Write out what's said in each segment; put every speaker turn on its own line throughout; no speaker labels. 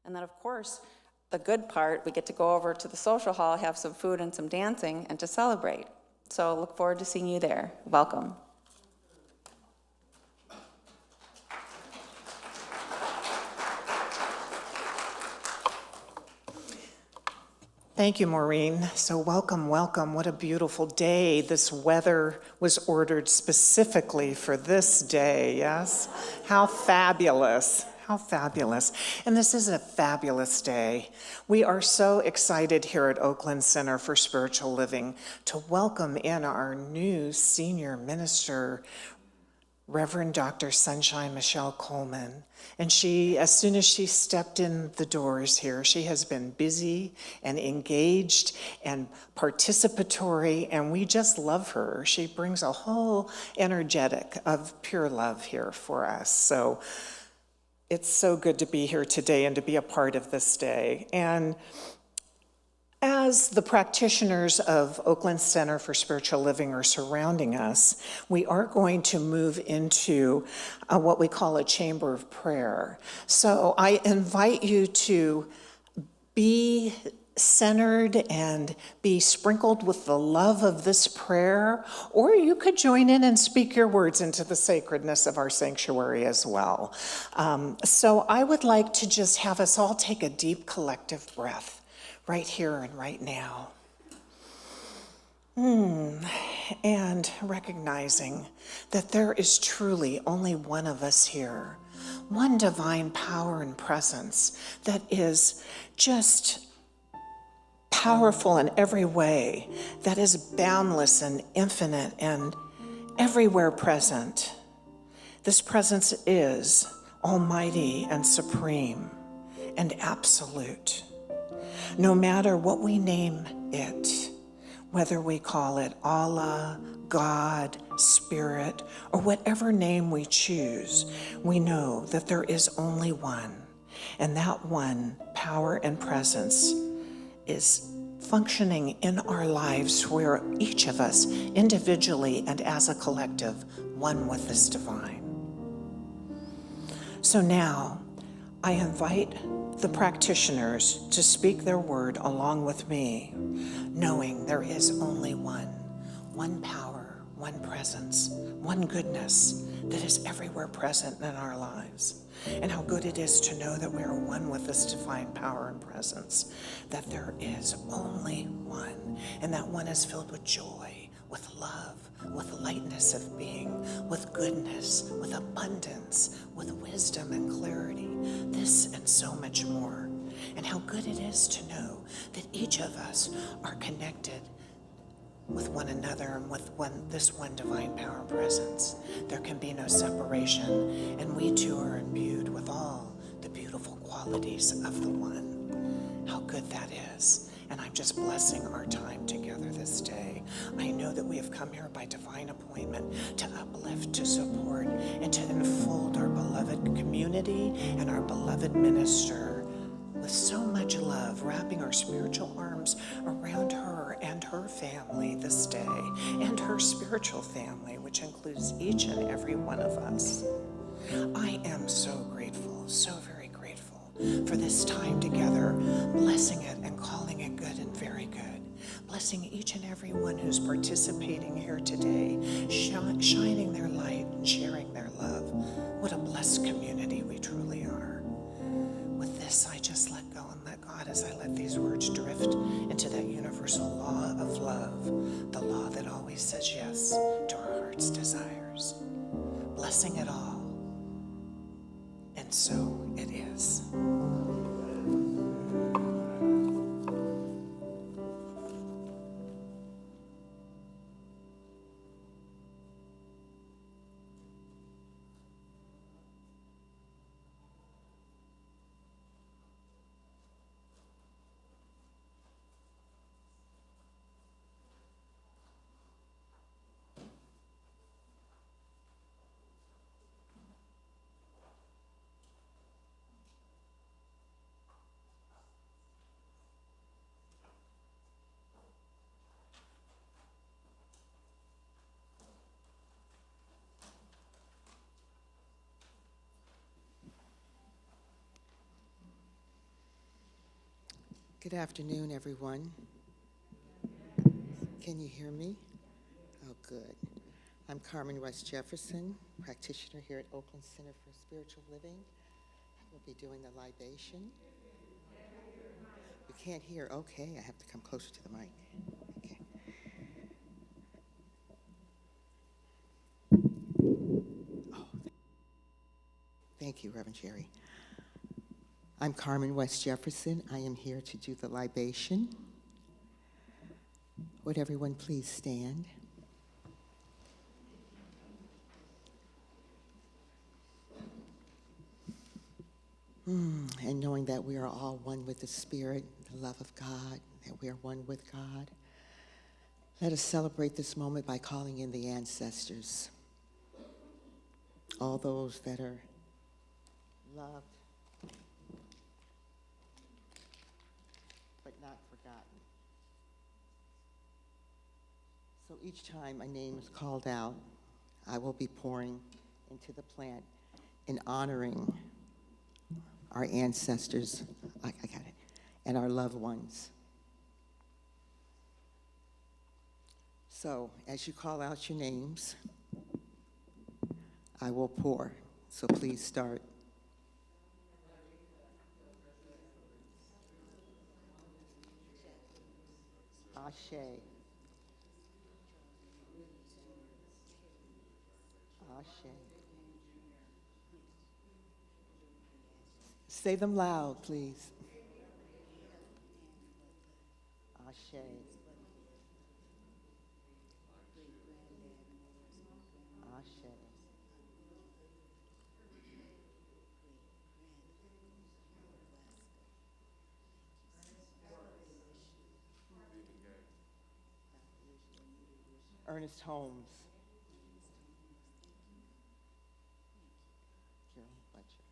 And then, of course, the good part, we get to go over to the social hall, have some food and some dancing, and to celebrate. So look forward to seeing you there. Welcome.
Thank you, Maureen. So welcome, welcome. What a beautiful day. This weather was ordered specifically for this day, yes? How fabulous. How fabulous. And this is a fabulous day. We are so excited here at Oakland Center for Spiritual Living to welcome in our new senior minister, Reverend Dr. Sunshine Michelle Coleman. And she, as soon as she stepped in the doors here, she has been busy and engaged and participatory, and we just love her. She brings a whole energetic of pure love here for us. So it's so good to be here today and to be a part of this day. And as the practitioners of Oakland Center for Spiritual Living are surrounding us, we are going to move into what we call a chamber of prayer. So I invite you to be centered and be sprinkled with the love of this prayer, or you could join in and speak your words into the sacredness of our sanctuary as well. So I would like to just have us all take a deep collective breath right here and right now. And recognizing that there is truly only one of us here, one divine power and presence that is just powerful in every way, that is boundless and infinite and everywhere present. This presence is almighty and supreme and absolute. No matter what we name it, whether we call it Allah, God, Spirit, or whatever name we choose, we know that there is only one, and that one power and presence is functioning in our lives where each of us, individually and as a collective, one with this divine. So now, I invite the practitioners to speak their word along with me, knowing there is only one power, one presence, one goodness that is everywhere present in our lives. And how good it is to know that we are one with this divine power and presence, that there is only one, and that one is filled with joy, with love, with lightness of being, with goodness, with abundance, with wisdom and clarity, this and so much more. And how good it is to know that each of us are connected with one another and with this one divine power and presence. There can be no separation, and we too are imbued with all the beautiful qualities of the one. How good that is. And I'm just blessing our time together this day. I know that we have come here by divine appointment to uplift, to support, and to enfold our beloved community and our beloved minister with so much love, wrapping our spiritual arms around her and her family this day, and her spiritual family, which includes each and every one of us. I am so grateful, so very grateful for this time together, blessing it and calling it good and very good. Blessing each and every one who's participating here today, shining their light and sharing their love. What a blessed community we truly are. With this, I just let go and let God as I let these words drift into that universal law of love, the law that always says yes to our heart's desires. Blessing it all. And so it is.
Good afternoon, everyone. Can you hear me? Oh, good. I'm Carmen West Jefferson, practitioner here at Oakland Center for Spiritual Living. We'll be doing the libation. You can't hear? Okay, I have to come closer to the mic. Okay. Oh, thank you, Reverend Jerry. I'm Carmen West Jefferson. I am here to do the libation. Would everyone please stand? And knowing that we are all one with the Spirit, the love of God, that we are one with God, let us celebrate this moment by calling in the ancestors, all those that are loved but not forgotten. So each time a name is called out, I will be pouring into the plant and honoring our ancestors, I got it, and our loved ones. So as you call out your names, I will pour. So please start. Ashe. Ashe. Say them loud, please. Ashe. Ashe. Ernest Holmes. Carol Fletcher.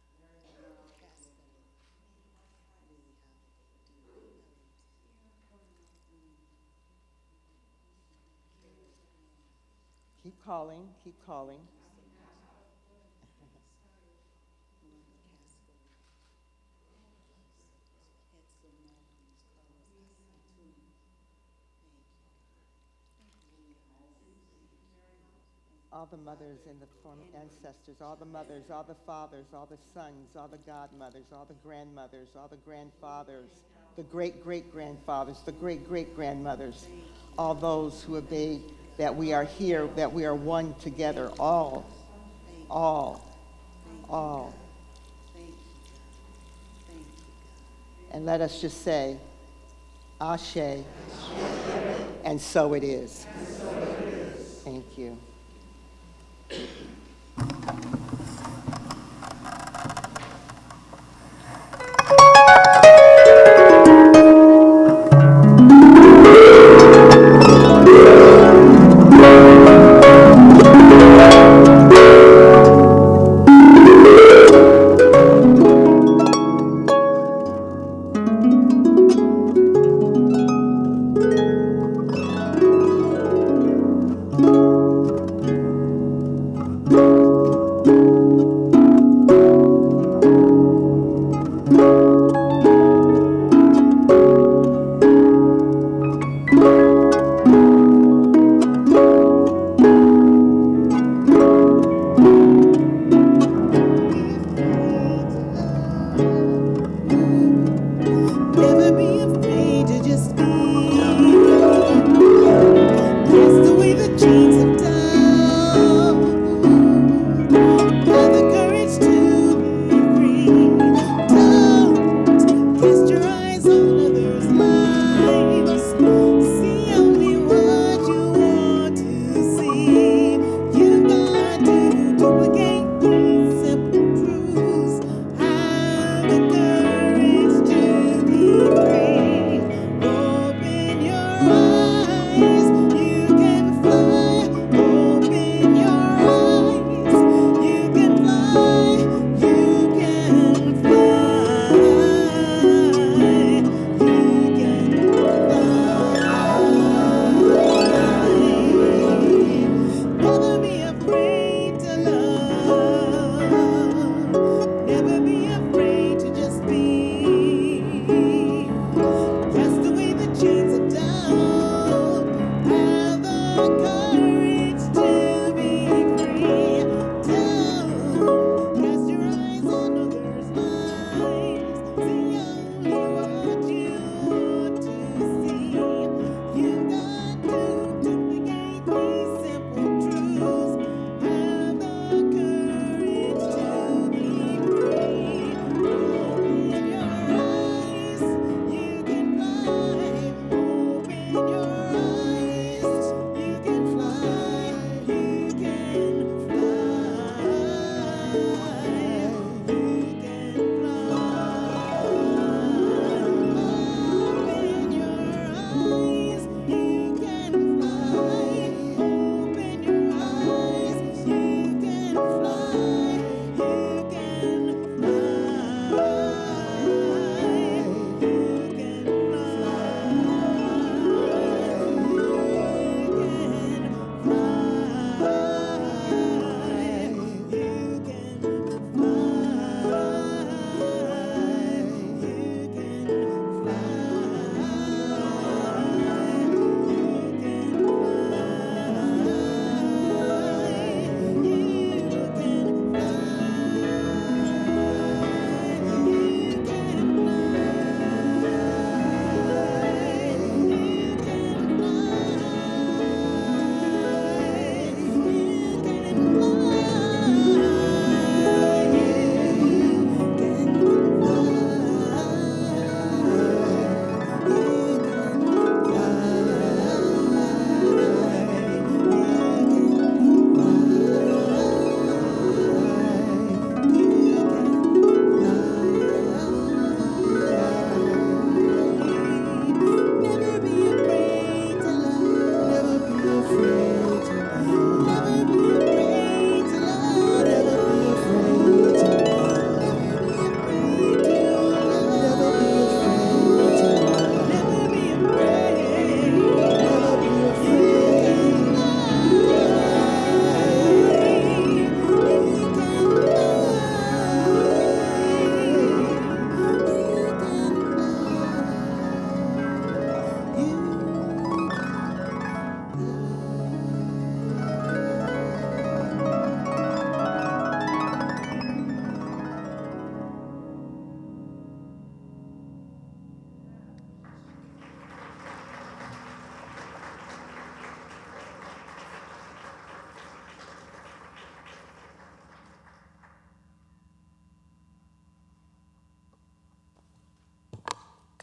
Keep calling, keep calling. All the mothers and the ancestors, all the mothers, all the fathers, all the sons, all the godmothers, all the grandmothers, all the grandfathers, the great-great-grandfathers, the great-great-grandmothers, all those who obeyed that we are here, that we are one together, all. And let us just say, Ashe, and so it is. Thank you.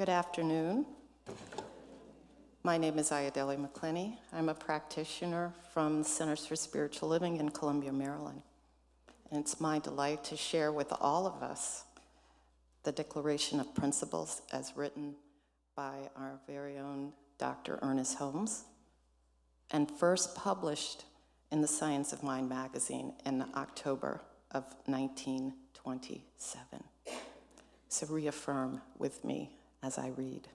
Good afternoon. My name is Ayodele McClinney. I'm a practitioner from the Centers for Spiritual Living in Columbia, Maryland. And it's my delight to share with all of us the Declaration of Principles as written by our very own Dr. Ernest Holmes and first published in the Science of Mind magazine in October of 1927. So reaffirm with me as I read.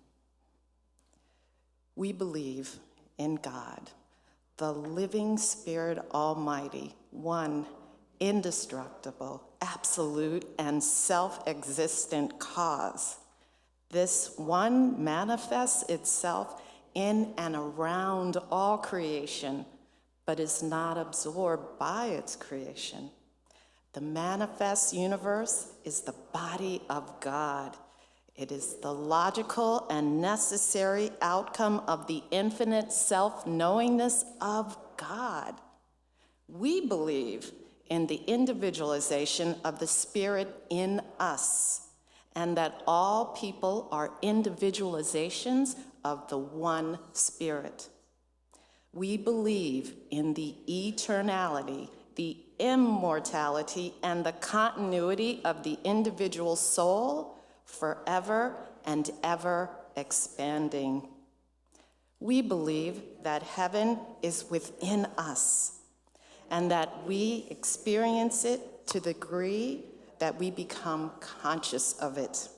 We believe in God, the living Spirit Almighty, one indestructible, absolute, and self-existent cause. This one manifests itself in and around all creation, but is not absorbed by its creation. The manifest universe is the body of God. It is the logical and necessary outcome of the infinite self-knowingness of God. We believe in the individualization of the Spirit in us, and that all people are individualizations of the one Spirit. We believe in the eternality, the immortality, and the continuity of the individual soul, forever and ever expanding. We believe that heaven is within us and that we experience it to the degree that we become conscious of it.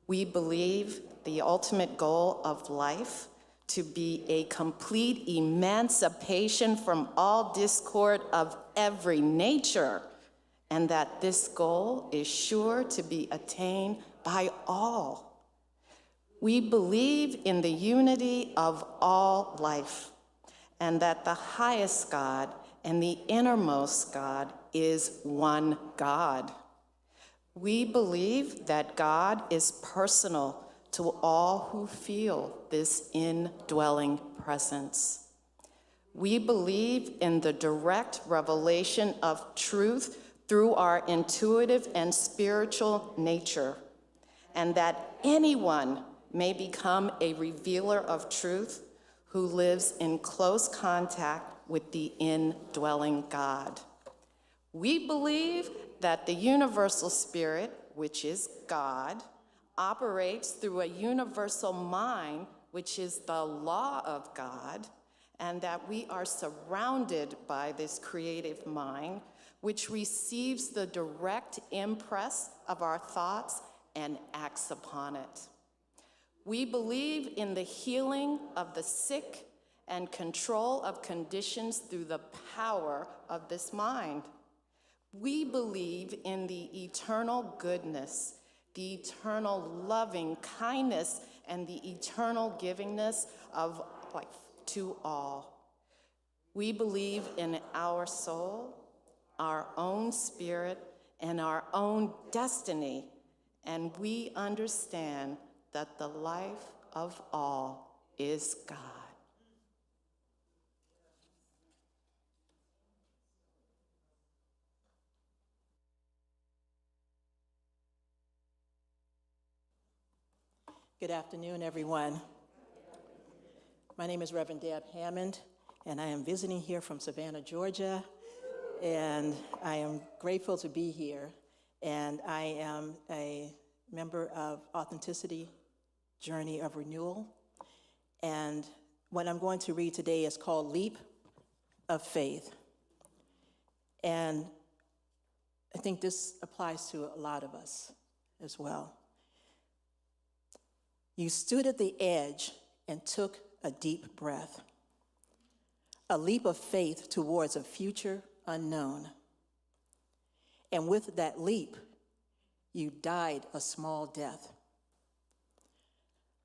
We believe the ultimate goal of life to be a complete emancipation from all discord of every nature, and that this goal is sure to be attained by all. We believe in the unity of all life, and that the highest God and the innermost God is one God. We believe that God is personal to all who feel this indwelling presence. We believe in the direct revelation of truth through our intuitive and spiritual nature, and that anyone may become a revealer of truth who lives in close contact with the indwelling God. We believe that the universal spirit, which is God, operates through a universal mind, which is the law of God, and that we are surrounded by this creative mind, which receives the direct impress of our thoughts and acts upon it. We believe in the healing of the sick and control of conditions through the power of this mind. We believe in the eternal goodness, the eternal loving kindness, and the eternal givingness of life to all. We believe in our soul, our own spirit, and our own destiny, and we understand that the life of all is God.
Good afternoon, everyone. My name is Reverend Deb Hammond, and I am visiting here from Savannah, Georgia, and I am grateful to be here. And I am a member of Authenticity Journey of Renewal, and what I'm going to read today is called Leap of Faith. And I think this applies to a lot of us as well. You stood at the edge and took a deep breath, a leap of faith towards a future unknown. And with that leap, you died a small death,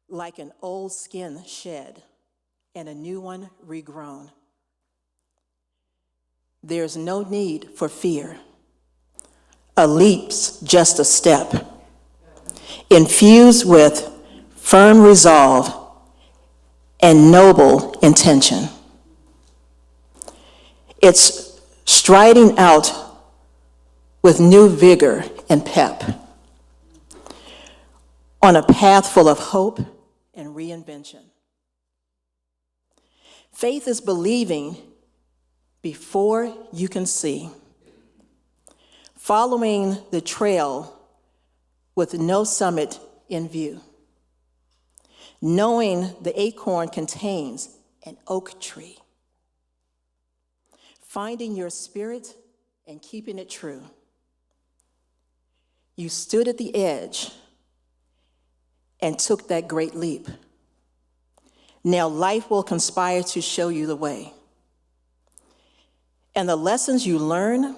like an old skin shed and a new one regrown. There's no need for fear. A leap's just a step, infused with firm resolve and noble intention. It's striding out with new vigor and pep. on a path full of hope and reinvention. Faith is believing before you can see, following the trail with no summit in view, knowing the acorn contains an oak tree, finding your spirit and keeping it true. You stood at the edge and took that great leap. Now life will conspire to show you the way. And the lessons you learn,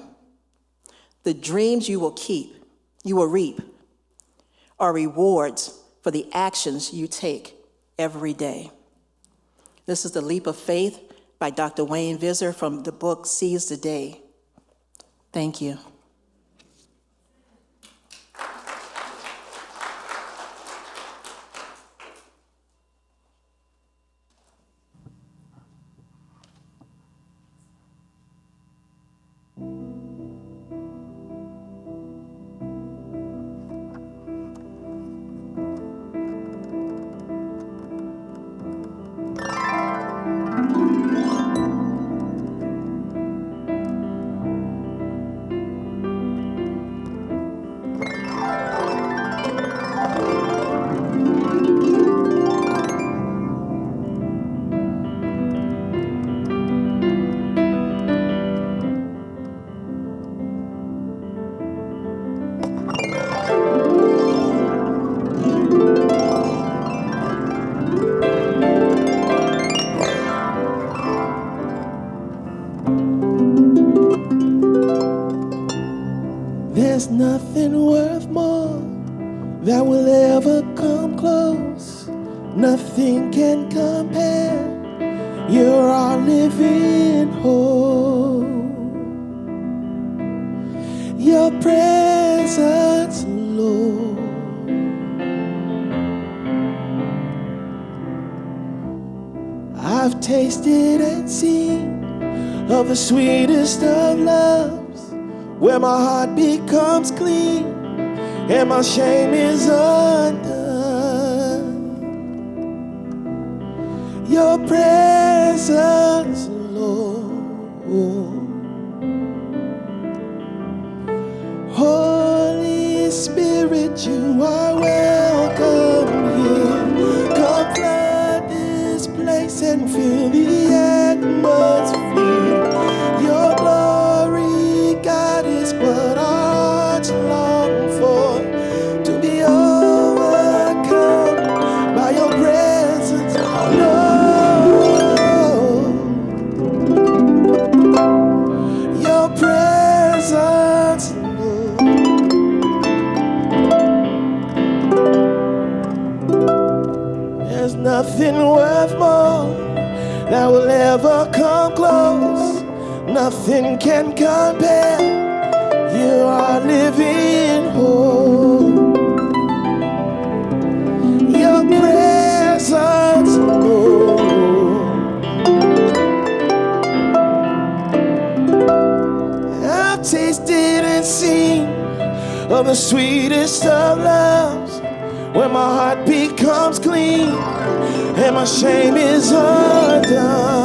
the dreams you will reap, are rewards for the actions you take every day. This is The Leap of Faith by Dr. Wayne Visser from the book Seize the Day. Thank you.
There's nothing worth more that will ever come close. Nothing can compare. You're our living hope. Your presence, Lord. I've tasted and seen of the sweetest of loves, where my heart becomes clean and my shame is undone. Your presence, Lord. Holy Spirit, you are welcome here. Come flood this place and fill the atmosphere. Your glory, God, is what our hearts long for. To be overcome by your presence, Lord. Your presence, Lord. There's nothing worth more that will ever come close. Nothing can compare. You are living hope. Your presence, Lord. I've tasted and seen of the sweetest of loves, where my heart becomes clean and my shame is undone.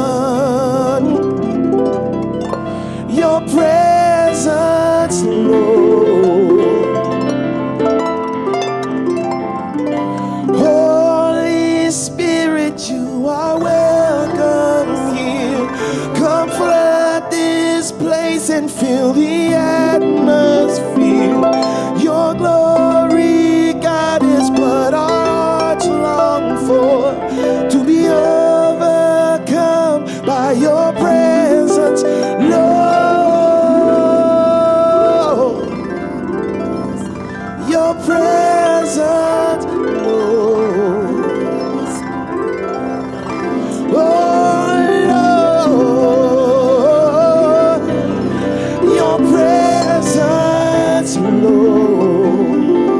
Your presence, Lord. Holy Spirit, you are welcome here. Come flood this place and fill the atmosphere. Your glory, God, is what our hearts long for. To be overcome by your presence, Lord. Your presence, Lord. Oh, Lord. Your presence, Lord.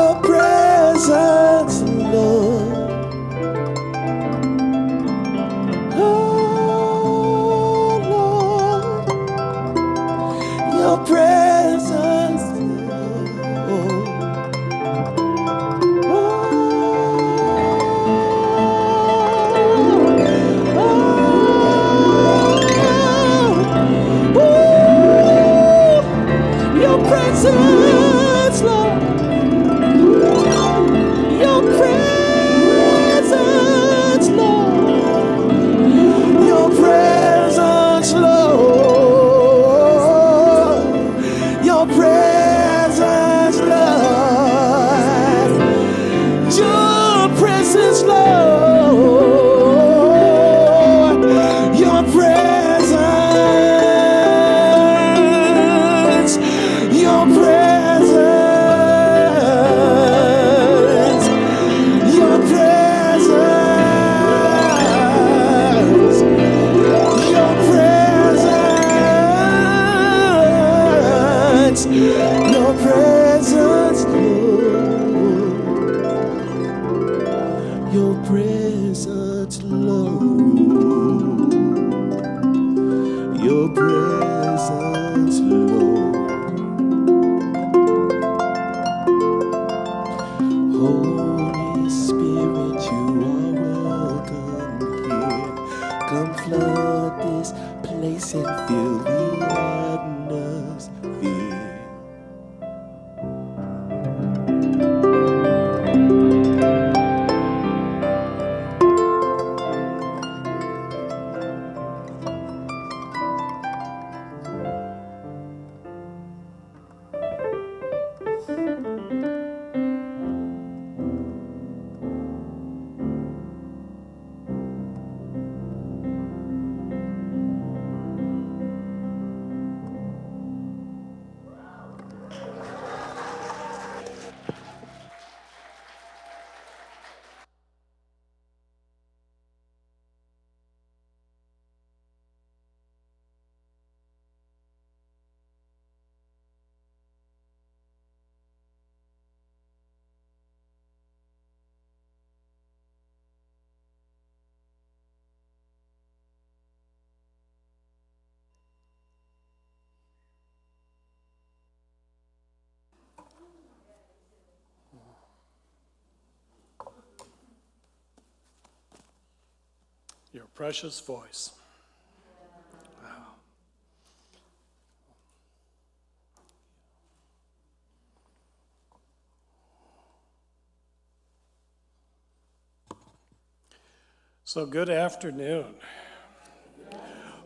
your presence, Lord. Oh, Lord, your presence, Lord. Your presence, Lord. Your presence, Lord. Your presence, Lord. Your presence, Lord. Your presence, Lord. Your presence. Your presence. Your presence. Your presence. Your presence, Lord. Your presence, Lord. Your presence, Lord. Holy Spirit, you are welcome here. Come flood this place and fill the atmosphere.
Your precious voice. So good afternoon,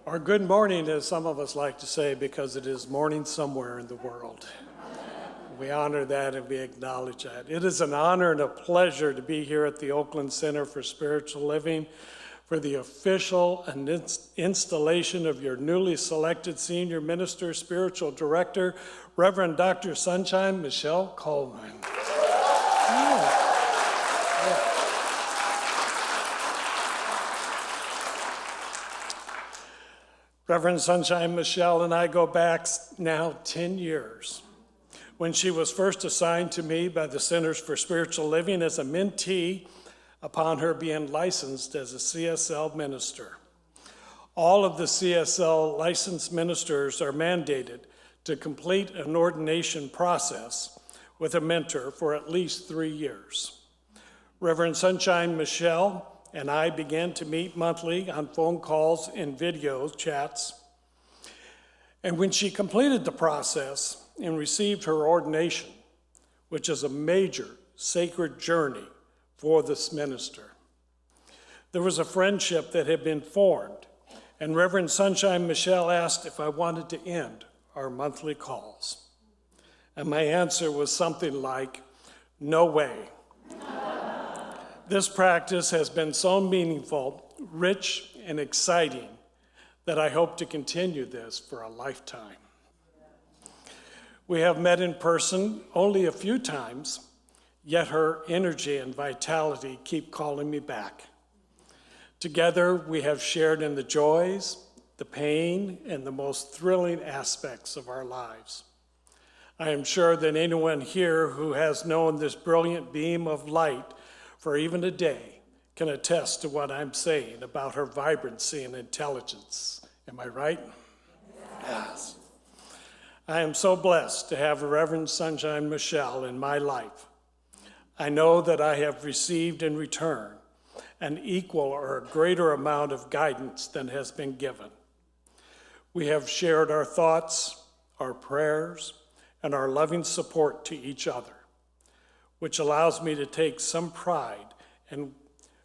or good morning, as some of us like to say, because it is morning somewhere in the world. We honor that and we acknowledge that. It is an honor and a pleasure to be here at the Oakland Center for Spiritual Living for the official installation of your newly selected Senior Minister, Spiritual Director, Reverend Dr. Sunshine Michelle Coleman. Reverend Sunshine Michelle and I go back now 10 years, when she was first assigned to me by the Centers for Spiritual Living as a mentee upon her being licensed as a CSL minister. All of the CSL licensed ministers are mandated to complete an ordination process with a mentor for at least 3 years. Reverend Sunshine Michelle and I began to meet monthly on phone calls and video chats. And when she completed the process and received her ordination, which is a major sacred journey for this minister, there was a friendship that had been formed, and Reverend Sunshine Michelle asked if I wanted to end our monthly calls. And my answer was something like, no way. This practice has been so meaningful, rich, and exciting that I hope to continue this for a lifetime. We have met in person only a few times, yet her energy and vitality keep calling me back. Together, we have shared in the joys, the pain, and the most thrilling aspects of our lives. I am sure that anyone here who has known this brilliant beam of light for even a day can attest to what I'm saying about her vibrancy and intelligence. Am I right? Yes. I am so blessed to have Reverend Sunshine Michelle in my life. I know that I have received in return an equal or a greater amount of guidance than has been given. We have shared our thoughts, our prayers, and our loving support to each other, which allows me to take some pride in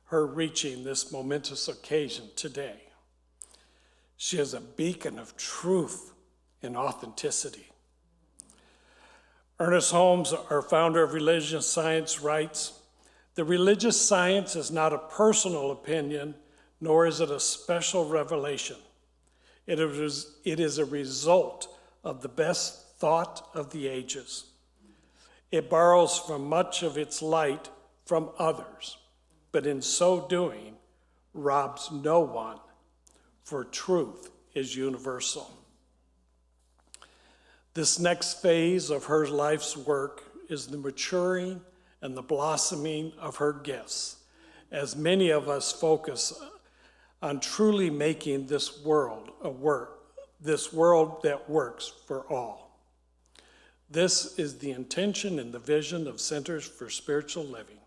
her reaching this momentous occasion today. She is a beacon of truth and authenticity. Ernest Holmes, our founder of religious science, writes, "The religious science is not a personal opinion, nor is it a special revelation. It is a result of the best thought of the ages. It borrows from much of its light from others, but in so doing, robs no one, for truth is universal." This next phase of her life's work is the maturing and the blossoming of her gifts, as many of us focus on truly making this world that works for all. This is the intention and the vision of Centers for Spiritual Living.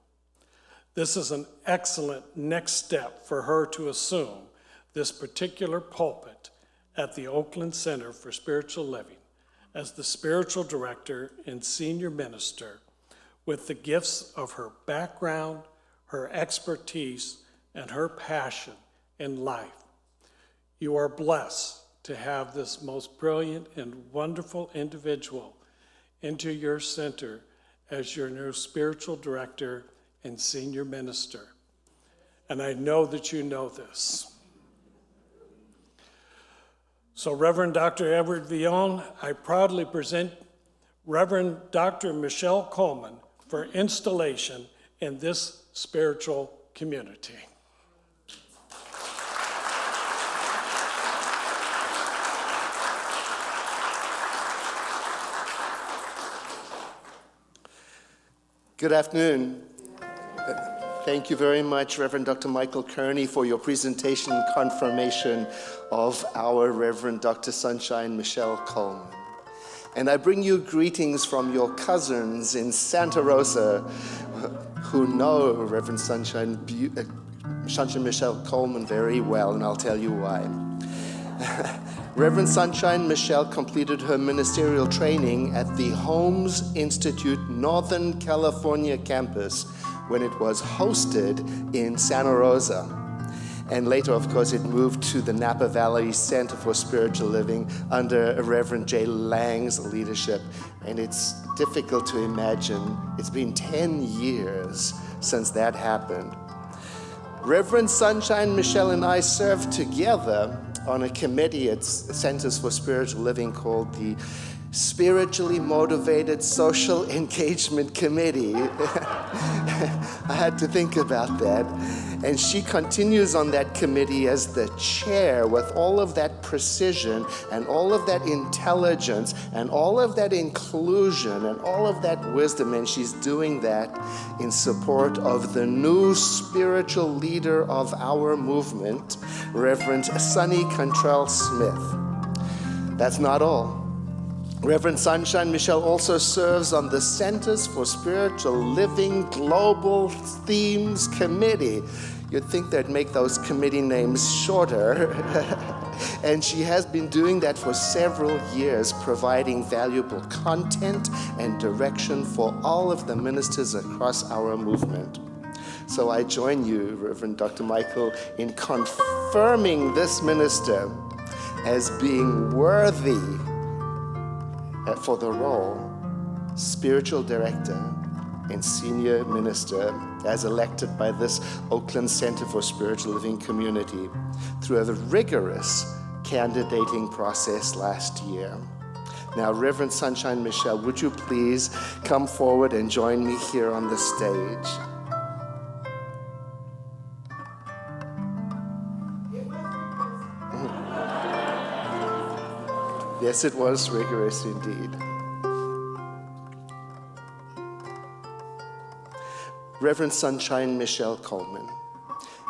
This is an excellent next step for her to assume this particular pulpit at the Oakland Center for Spiritual Living as the spiritual director and senior minister with the gifts of her background, her expertise, and her passion in life. You are blessed to have this most brilliant and wonderful individual into your center as your new spiritual director and senior minister. And I know that you know this. So Reverend Dr. Edward Villon, I proudly present Reverend Dr. Michelle Coleman for installation in this spiritual community.
Good afternoon. Thank you very much, Reverend Dr. Michael Kearney, for your presentation and confirmation of our Reverend Dr. Sunshine Michelle Coleman. And I bring you greetings from your cousins in Santa Rosa who know Reverend Sunshine Michelle Coleman very well, and I'll tell you why. Reverend Sunshine Michelle completed her ministerial training at the Holmes Institute Northern California campus when it was hosted in Santa Rosa. And later, of course, it moved to the Napa Valley Center for Spiritual Living under Reverend Jay Lang's leadership. And it's difficult to imagine. It's been 10 years since that happened. Reverend Sunshine Michelle and I served together on a committee at Centers for Spiritual Living called the Spiritually Motivated Social Engagement Committee. I had to think about that. And she continues on that committee as the chair with all of that precision and all of that intelligence and all of that inclusion and all of that wisdom. And she's doing that in support of the new spiritual leader of our movement, Reverend Sonny Cantrell Smith. That's not all. Reverend Sunshine Michelle also serves on the Centers for Spiritual Living Global Themes Committee. You'd think they'd make those committee names shorter. And she has been doing that for several years, providing valuable content and direction for all of the ministers across our movement. So I join you, Reverend Dr. Michael, in confirming this minister as being worthy for the role, spiritual director and senior minister, as elected by this Oakland Center for Spiritual Living community through a rigorous candidating process last year. Now, Reverend Sunshine Michelle, would you please come forward and join me here on the stage? Yes, it was rigorous indeed. Reverend Sunshine Michelle Coleman,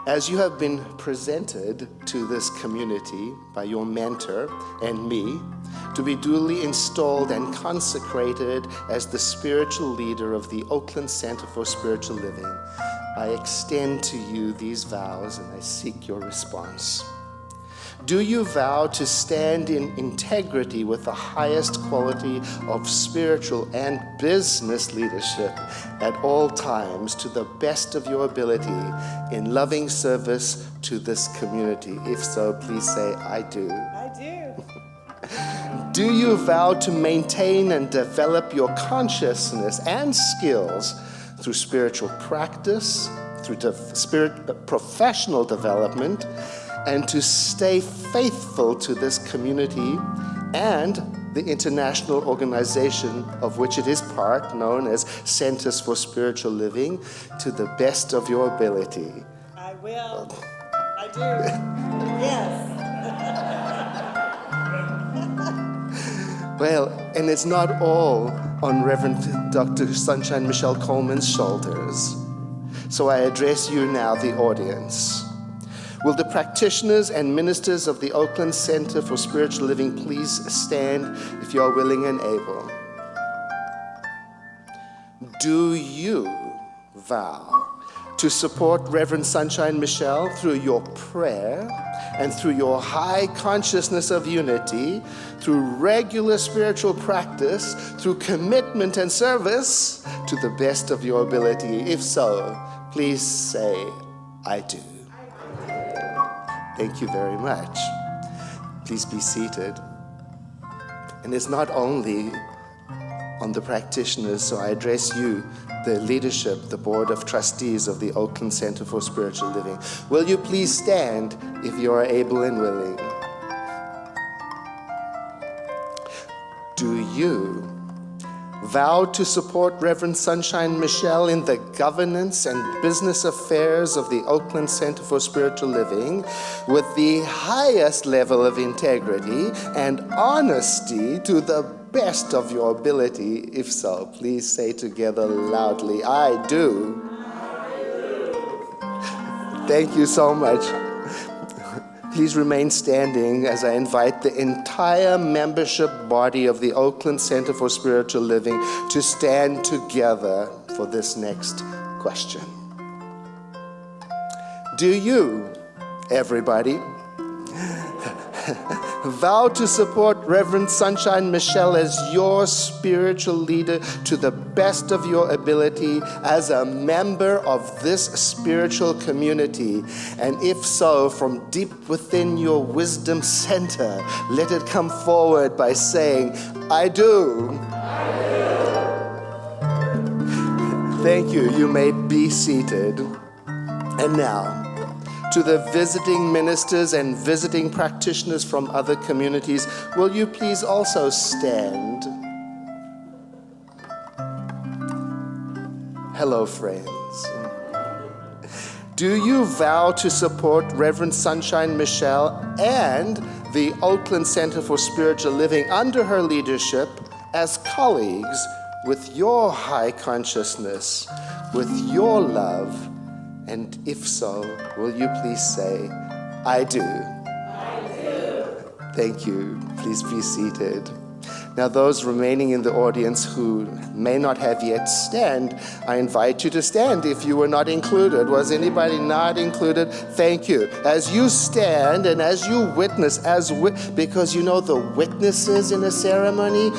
as you have been presented to this community by your mentor and me to be duly installed and consecrated as the spiritual leader of the Oakland Center for Spiritual Living, I extend to you these vows and I seek your response. Do you vow to stand in integrity with the highest quality of spiritual and business leadership at all times to the best of your ability in loving service to this community? If so, please say, I do.
I do.
Do you vow to maintain and develop your consciousness and skills through spiritual practice, through professional development, and to stay faithful to this community and the international organization of which it is part, known as Centers for Spiritual Living, to the best of your ability?
I will. I do. Yes.
Well, and it's not all on Reverend Dr. Sunshine Michelle Coleman's shoulders. So I address you now, the audience. Will the practitioners and ministers of the Oakland Center for Spiritual Living please stand if you are willing and able? Do you vow to support Reverend Sunshine Michelle through your prayer and through your high consciousness of unity, through regular spiritual practice, through commitment and service to the best of your ability? If so, please say, I do. Thank you very much. Please be seated. And it's not only on the practitioners, so I address you, the leadership, the Board of Trustees of the Oakland Center for Spiritual Living. Will you please stand if you are able and willing? Do you vow to support Reverend Sunshine Michelle in the governance and business affairs of the Oakland Center for Spiritual Living with the highest level of integrity and honesty to the best of your ability? If so, please say together loudly, I do. Thank you so much. Please remain standing as I invite the entire membership body of the Oakland Center for Spiritual Living to stand together for this next question. Do you, everybody, vow to support Reverend Sunshine Michelle as your spiritual leader to the best of your ability as a member of this spiritual community? And if so, from deep within your wisdom center, let it come forward by saying, I do. Thank you. You may be seated. And now, to the visiting ministers and visiting practitioners from other communities, will you please also stand? Hello, friends. Do you vow to support Reverend Sunshine Michelle and the Oakland Center for Spiritual Living under her leadership as colleagues with your high consciousness, with your love? And if so, will you please say, I do? I do. Thank you. Please be seated. Now, those remaining in the audience who may not have yet stand, I invite you to stand if you were not included. Was anybody not included? Thank you. As you stand and as you witness, because you know the witnesses in a ceremony,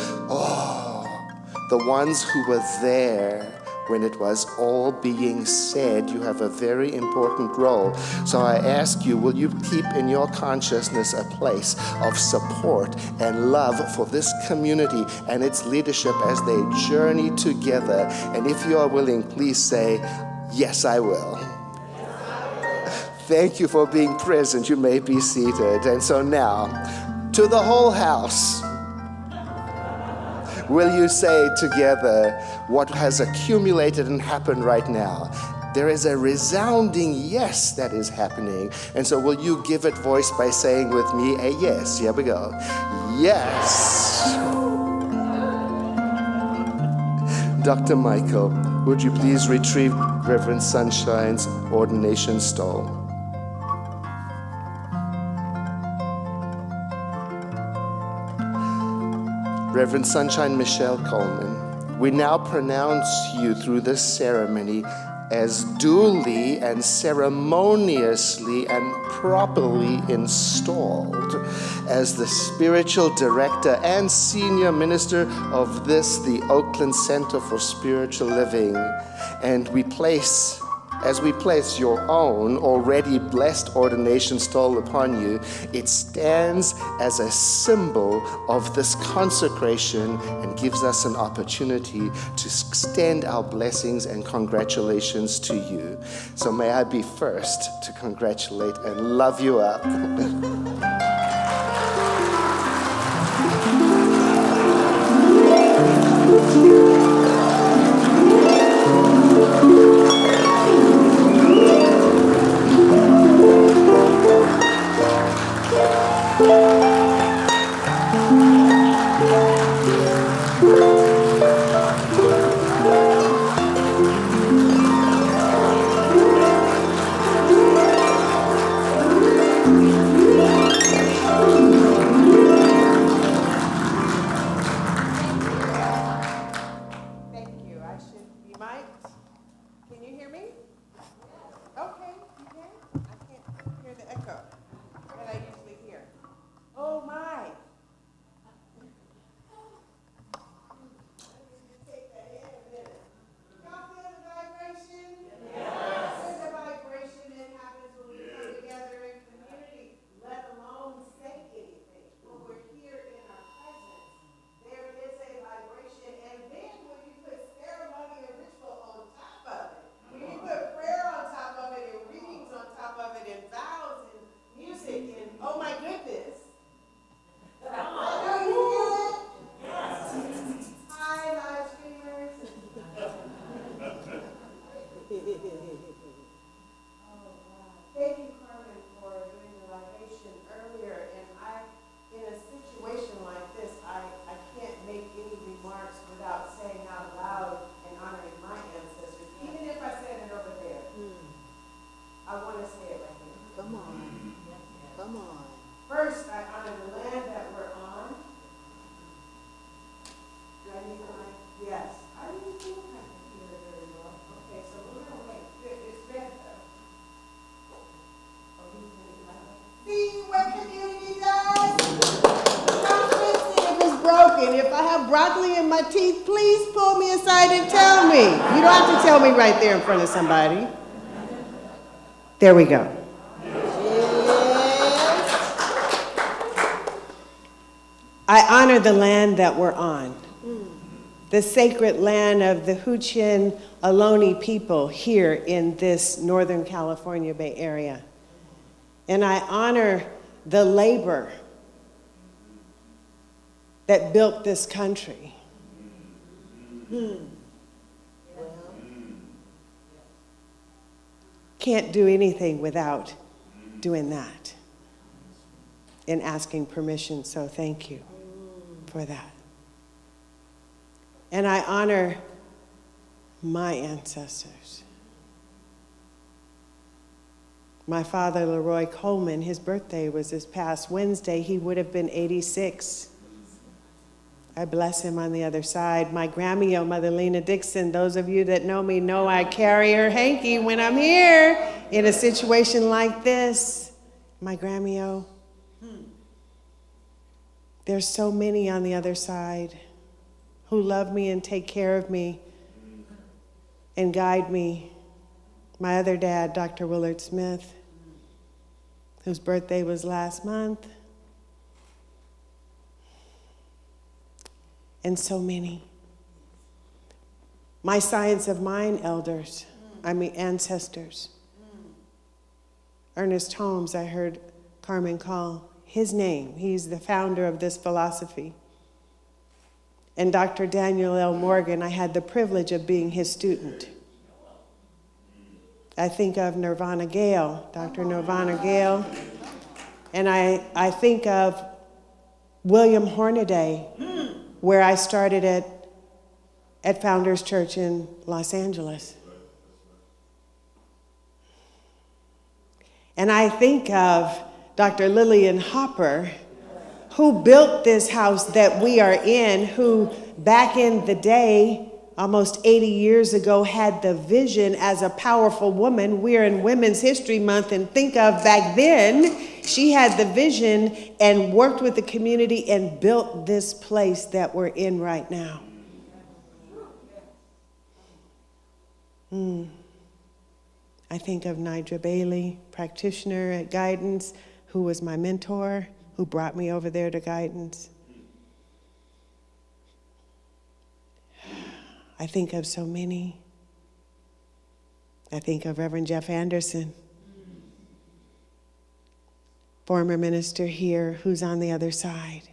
the ones who were there when it was all being said, you have a very important role. So I ask you, will you keep in your consciousness a place of support and love for this community and its leadership as they journey together? And if you are willing, please say, yes, I will. Thank you for being present. You may be seated. And so now, to the whole house, will you say together what has accumulated and happened right now? There is a resounding yes that is happening. And so will you give it voice by saying with me a yes? Here we go. Yes. Dr. Michael, would you please retrieve Reverend Sunshine's ordination stole? Reverend Sunshine Michelle Coleman, we now pronounce you through this ceremony as duly and ceremoniously and properly installed as the spiritual director and senior minister of this, the Oakland Center for Spiritual Living. And as we place your own already blessed ordination stole upon you, it stands as a symbol of this consecration and gives us an opportunity to extend our blessings and congratulations to you. So may I be first to congratulate and love you up.
First, I honor the land that we're on. Do I need the mic? Yes. I didn't think I could hear it very well. Okay, so we're gonna wait. It's red though. Oh, he's gonna do that. See what community does? Don't fix it if it's broken. If I have broccoli in my teeth, please pull me aside and tell me. You don't have to tell me right there in front of somebody. There we go. I honor the land that we're on, the sacred land of the Huichin Ohlone people here in this Northern California Bay Area. And I honor the labor that built this country. Can't do anything without doing that and asking permission, so thank you for that. And I honor my ancestors. My father, Leroy Coleman, his birthday was this past Wednesday. He would have been 86. I bless him on the other side. My Grammy-o, Mother Lena Dixon, those of you that know me know I carry her hanky when I'm here in a situation like this. My Grammy-o. There's so many on the other side who love me and take care of me and guide me. My other dad, Dr. Willard Smith, whose birthday was last month. And so many. My Science of Mind elders, ancestors. Ernest Holmes, I heard Carmen call his name. He's the founder of this philosophy. And Dr. Daniel L. Morgan, I had the privilege of being his student. I think of Nirvana Gale, Dr. Nirvana Gale. And I think of William Hornaday, where I started at Founders Church in Los Angeles. And I think of Dr. Lillian Hopper, who built this house that we are in, who back in the day, almost 80 years ago, had the vision as a powerful woman. We're in Women's History Month, and think of back then, she had the vision and worked with the community and built this place that we're in right now. I think of Nidra Bailey, practitioner at Guidance, who was my mentor, who brought me over there to Guidance. I think of so many. I think of Reverend Jeff Anderson, former minister here, who's on the other side.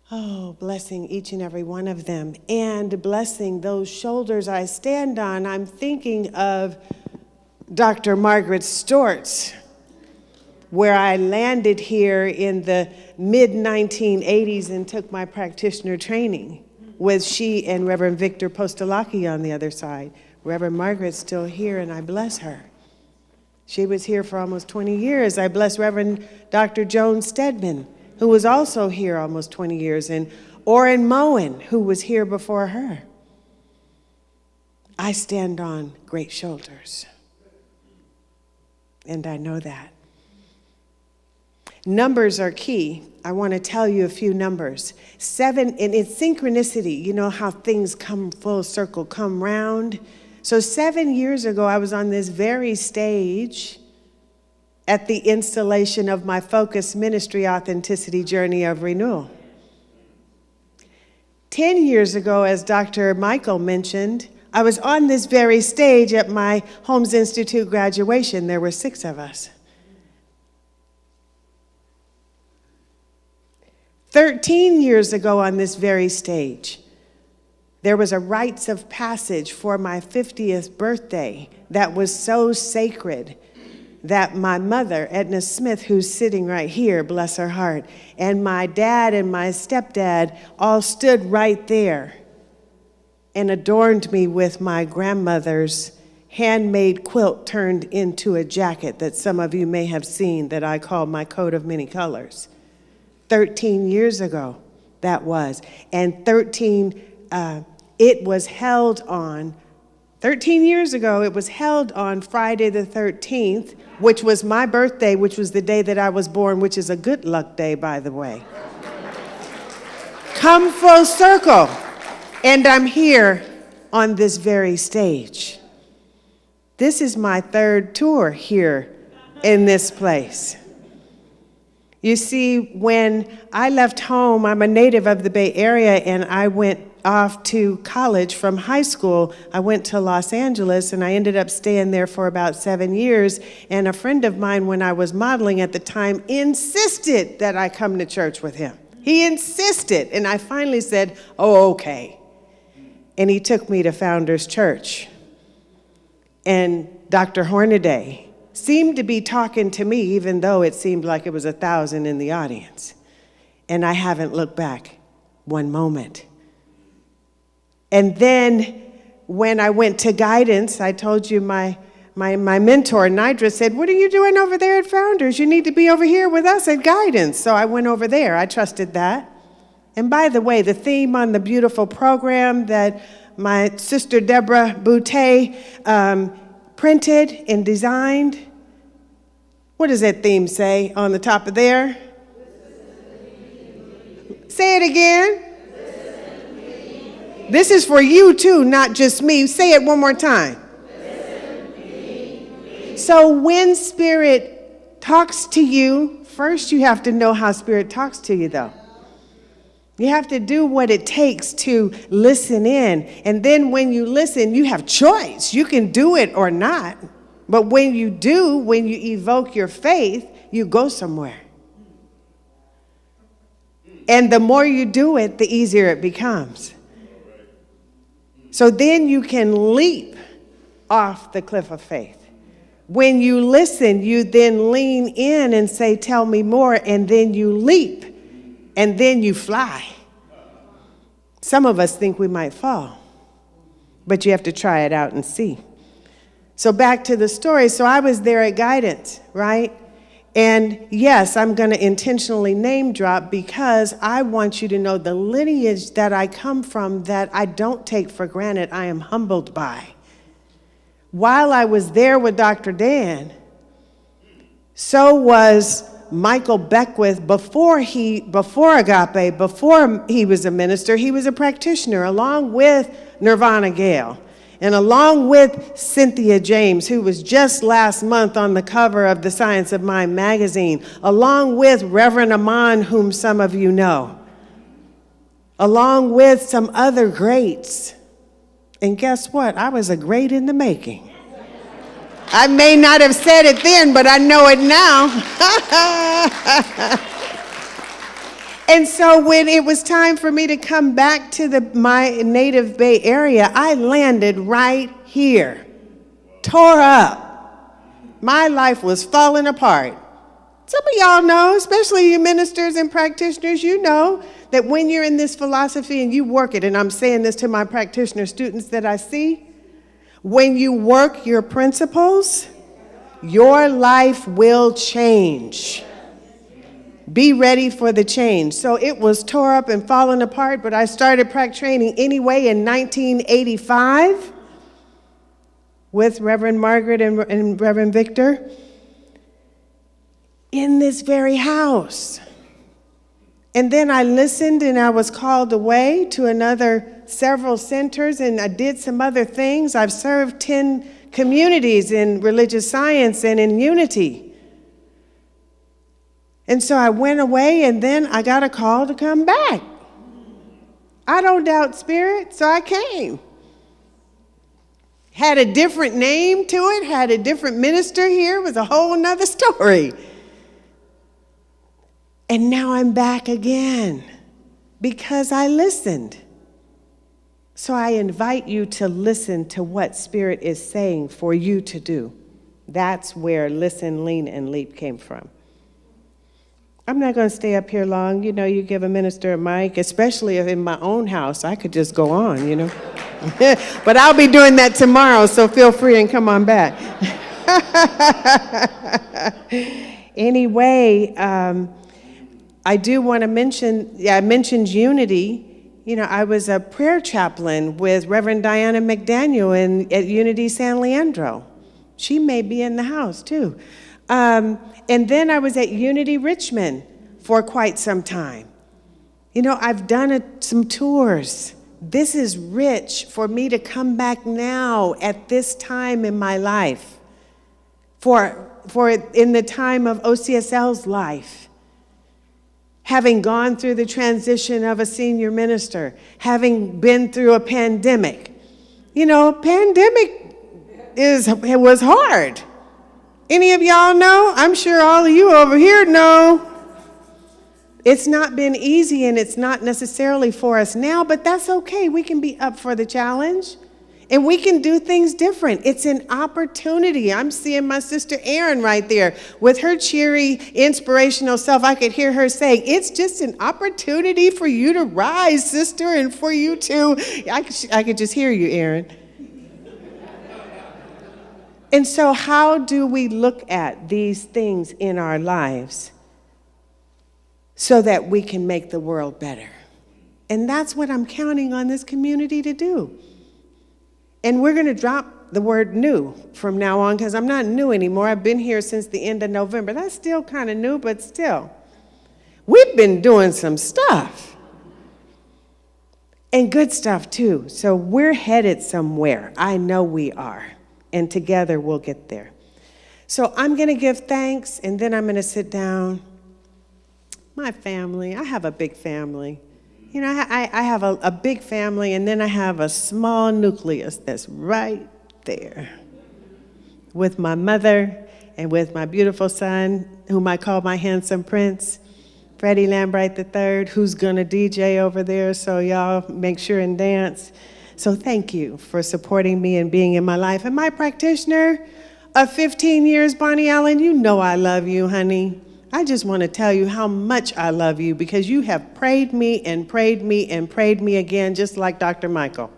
Oh, blessing each and every one of them, and blessing those shoulders I stand on. I'm thinking of Dr. Margaret Stortz, where I landed here in the mid-1980s and took my practitioner training, with she and Reverend Victor Postolaki on the other side. Reverend Margaret's still here, and I bless her. She was here for almost 20 years. I bless Reverend Dr. Joan Stedman, who was also here almost 20 years, and Orrin Moen, who was here before her. I stand on great shoulders, and I know that. Numbers are key. I want to tell you a few numbers. 7, and it's synchronicity. You know how things come full circle, come round. So 7 years ago, I was on this very stage at the installation of my Focus Ministry Authenticity Journey of Renewal. 10 years ago, as Dr. Michael mentioned, I was on this very stage at my Holmes Institute graduation. There were 6 of us. 13 years ago on this very stage, there was a rites of passage for my 50th birthday that was so sacred that my mother, Edna Smith, who's sitting right here, bless her heart, and my dad and my stepdad all stood right there and adorned me with my grandmother's handmade quilt turned into a jacket that some of you may have seen that I call my coat of many colors. 13 years ago, that was. And 13 years ago, it was held on Friday the 13th, which was my birthday, which was the day that I was born, which is a good luck day, by the way. Come full circle, and I'm here on this very stage. This is my 3rd tour here in this place. You see, when I left home, I'm a native of the Bay Area, and I went off to college from high school. I went to Los Angeles, and I ended up staying there for about 7 years. And a friend of mine, when I was modeling at the time, insisted that I come to church with him. He insisted, and I finally said, oh, okay. And he took me to Founders Church. And Dr. Hornaday seemed to be talking to me, even though it seemed like it was 1,000 in the audience. And I haven't looked back one moment. And then when I went to Guidance, I told you my mentor, Nidra, said, what are you doing over there at Founders? You need to be over here with us at Guidance. So I went over there. I trusted that. And by the way, the theme on the beautiful program that my sister Deborah Boutte printed and designed, what does that theme say on the top of there? Say it again. This is for you too, not just me. Say it one more time. So when Spirit talks to you, first you have to know how Spirit talks to you, though. You have to do what it takes to listen in. And then when you listen, you have choice. You can do it or not. But when you do, when you evoke your faith, you go somewhere. And the more you do it, the easier it becomes. So then you can leap off the cliff of faith. When you listen, you then lean in and say, tell me more, and then you leap, and then you fly. Some of us think we might fall, but you have to try it out and see. So back to the story. So I was there at Guidance, right? And yes, I'm going to intentionally name drop because I want you to know the lineage that I come from that I don't take for granted, I am humbled by. While I was there with Dr. Dan, so was Michael Beckwith before Agape, before he was a minister, he was a practitioner, along with Nirvana Gale, and along with Cynthia James, who was just last month on the cover of the Science of Mind magazine, along with Reverend Aman, whom some of you know, along with some other greats. And guess what? I was a great in the making. I may not have said it then, but I know it now. And so when it was time for me to come back to my native Bay Area, I landed right here, tore up. My life was falling apart. Some of y'all know, especially you ministers and practitioners, you know that when you're in this philosophy and you work it, and I'm saying this to my practitioner students that I see, when you work your principles, your life will change. Be ready for the change. So it was tore up and falling apart, but I started prac training anyway in 1985 with Reverend Margaret and Reverend Victor in this very house. And then I listened and I was called away to several centers, and I did some other things. I've served 10 communities in religious science and in unity. And so I went away, and then I got a call to come back. I don't doubt spirit, so I came. Had a different name to it, had a different minister here, it was a whole nother story. And now I'm back again because I listened. So I invite you to listen to what Spirit is saying for you to do. That's where listen, lean, and leap came from. I'm not going to stay up here long. You know, you give a minister a mic, especially if in my own house, I could just go on, you know. But I'll be doing that tomorrow, so feel free and come on back. Anyway, I do want to mention, I mentioned unity. You know, I was a prayer chaplain with Reverend Diana McDaniel at Unity San Leandro. She may be in the house, too. And then I was at Unity Richmond for quite some time. You know, I've done some tours. This is rich for me to come back now at this time in my life, for in the time of OCSL's life, having gone through the transition of a senior minister, having been through a pandemic. You know, pandemic was hard. Any of y'all know? I'm sure all of you over here know. It's not been easy, and it's not necessarily for us now, but that's okay. We can be up for the challenge, and we can do things different. It's an opportunity. I'm seeing my sister Erin right there with her cheery, inspirational self. I could hear her saying, it's just an opportunity for you to rise, sister, and for you to, I could just hear you, Erin. And so how do we look at these things in our lives so that we can make the world better? And that's what I'm counting on this community to do. And we're going to drop the word new from now on, because I'm not new anymore. I've been here since the end of November. That's still kind of new, but still. We've been doing some stuff. And good stuff, too. So we're headed somewhere. I know we are. And together we'll get there. So I'm going to give thanks, and then I'm going to sit down. My family, I have a big family. You know, I have a big family, and then I have a small nucleus that's right there with my mother and with my beautiful son, whom I call my handsome prince, Freddie Lambright III, who's going to DJ over there, so y'all make sure and dance. So thank you for supporting me and being in my life. And my practitioner of 15 years, Bonnie Allen, you know I love you, honey. I just want to tell you how much I love you because you have prayed me and prayed me and prayed me again, just like Dr. Michael.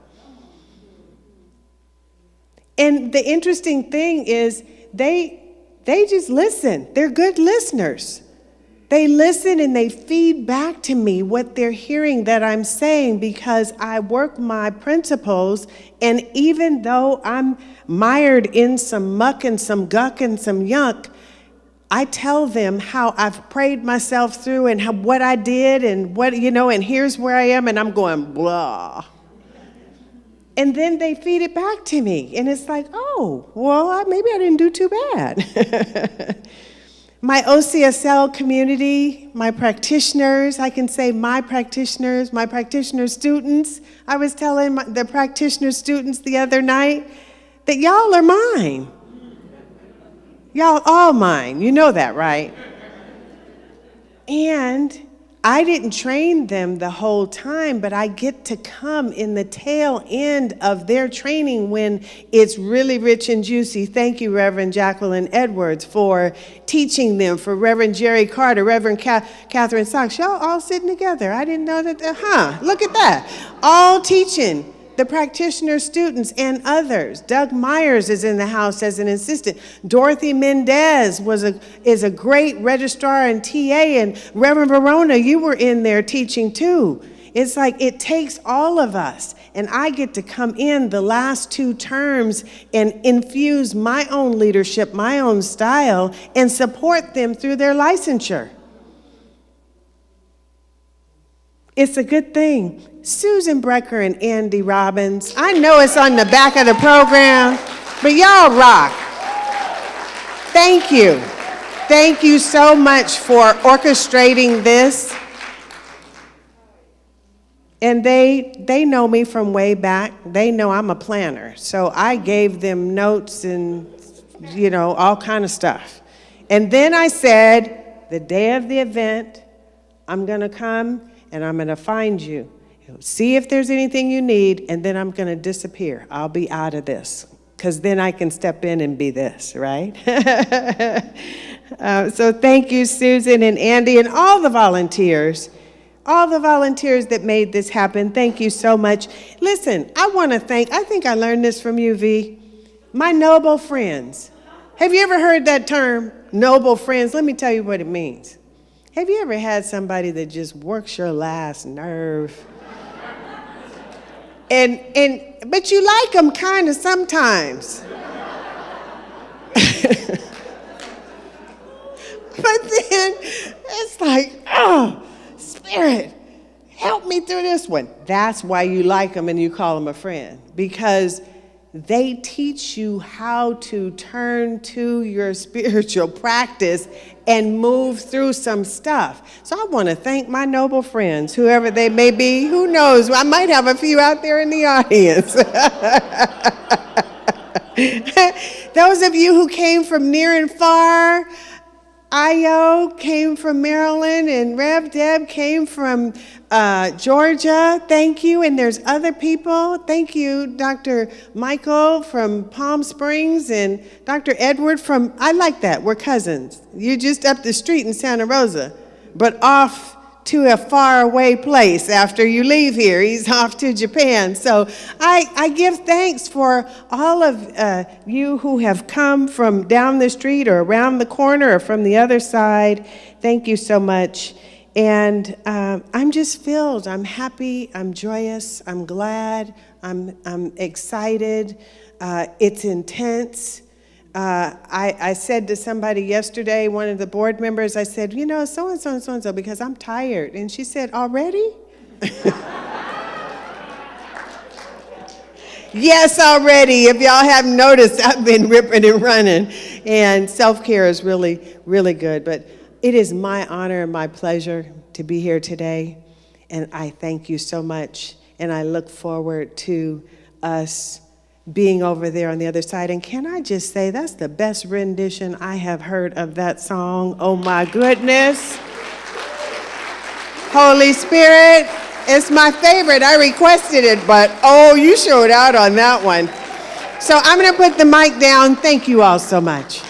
And the interesting thing is they just listen. They're good listeners. They listen and they feed back to me what they're hearing that I'm saying because I work my principles, and even though I'm mired in some muck and some guck and some yuck, I tell them how I've prayed myself through and how, what I did and what, and here's where I am, and I'm going, blah. And then they feed it back to me, and it's like, oh, well, maybe I didn't do too bad. My OCSL community, my practitioners, I can say my practitioner students. I was telling the practitioner students the other night that y'all are mine. Y'all all mine. You know that, right? And I didn't train them the whole time, but I get to come in the tail end of their training when it's really rich and juicy. Thank you, Reverend Jacqueline Edwards, for teaching them, for Reverend Jerry Carter, Reverend Catherine Sachs. Y'all all sitting together. I didn't know that. Look at that. All teaching the practitioner students and others. Doug Myers is in the house as an assistant. Dorothy Mendez is a great registrar and TA, and Reverend Verona, you were in there teaching too. It's like it takes all of us, and I get to come in the last 2 terms and infuse my own leadership, my own style, and support them through their licensure. It's a good thing. Susan Brecker and Andy Robbins, I know it's on the back of the program, but y'all rock. Thank you. Thank you so much for orchestrating this. And they know me from way back. They know I'm a planner. So I gave them notes and, all kind of stuff. And then I said, the day of the event, I'm going to come and I'm going to find you. See if there's anything you need, and then I'm going to disappear. I'll be out of this, because then I can step in and be this, right? So thank you, Susan and Andy, and all the volunteers that made this happen. Thank you so much. Listen, I think I learned this from you, V. My noble friends. Have you ever heard that term, noble friends? Let me tell you what it means. Have you ever had somebody that just works your last nerve? But you like them kind of sometimes. But then it's like, oh, Spirit, help me through this one. That's why you like them and you call them a friend, because they teach you how to turn to your spiritual practice and move through some stuff. So I want to thank my noble friends, whoever they may be. Who knows? I might have a few out there in the audience. Those of you who came from near and far, Io came from Maryland, and Rev Deb came from Georgia. Thank you. And there's other people. Thank you, Dr. Michael from Palm Springs and Dr. Edward from, I like that. We're cousins. You're just up the street in Santa Rosa, but off to a faraway place after you leave here. He's off to Japan. So I give thanks for all of you who have come from down the street or around the corner or from the other side. Thank you so much. And I'm just filled. I'm happy. I'm joyous. I'm glad. I'm excited. It's intense. I said to somebody yesterday, one of the board members, I said, so-and-so and so-and-so, because I'm tired. And she said, already? Yes, already. If y'all haven't noticed, I've been ripping and running. And self-care is really, really good. But it is my honor and my pleasure to be here today. And I thank you so much. And I look forward to us being over there on the other side. And can I just say, that's the best rendition I have heard of that song. Oh my goodness. Holy Spirit, it's my favorite. I requested it, but oh, you showed out on that one. So I'm gonna put the mic down. Thank you all so much.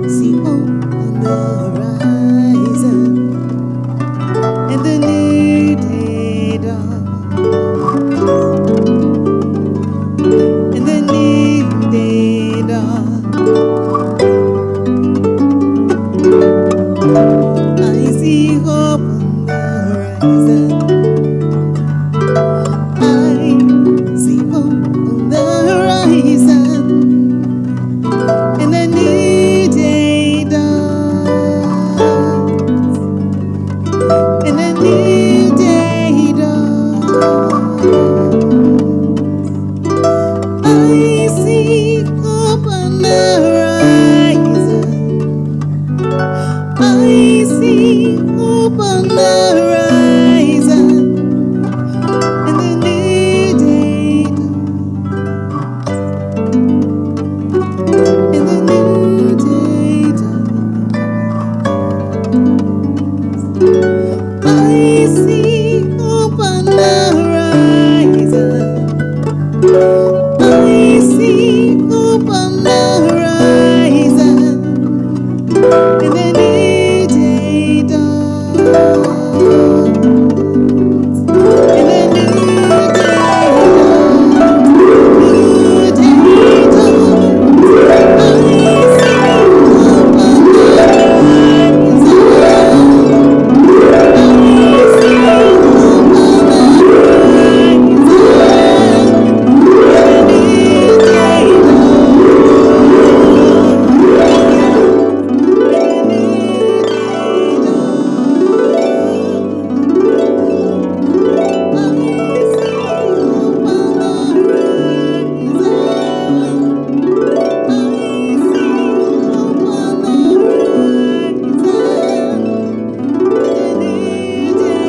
see hope on the horizon, and the new day dawns, and the new day dawns. I see hope on the horizon. I see hope on the horizon, and a new day dawns, and a new day dawns. I see hope on the horizon. I see hope on the horizon, and the new day dawns, and the new day dawns. I see hope on the horizon. I see hope on the horizon, and the new day dawns, and the new day dawns, new day dawns. I see hope on the horizon. I see hope on the horizon, and a new day